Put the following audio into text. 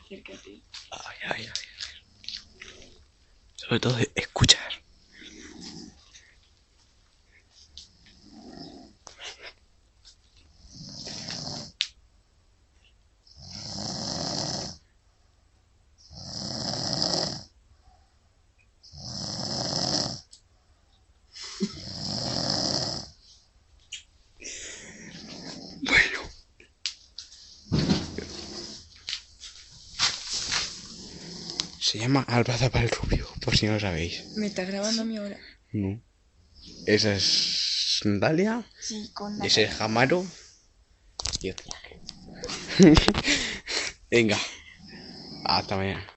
Acércate. Ay, ay, ay. Sobre todo escuchar. Bueno. Se llama Albaza para el Rubio, por si no lo sabéis. ¿Me está grabando a mí ahora? No. Esa es Dalia. Sí, con Ese es Jamaro. Y otro. Venga. Hasta mañana.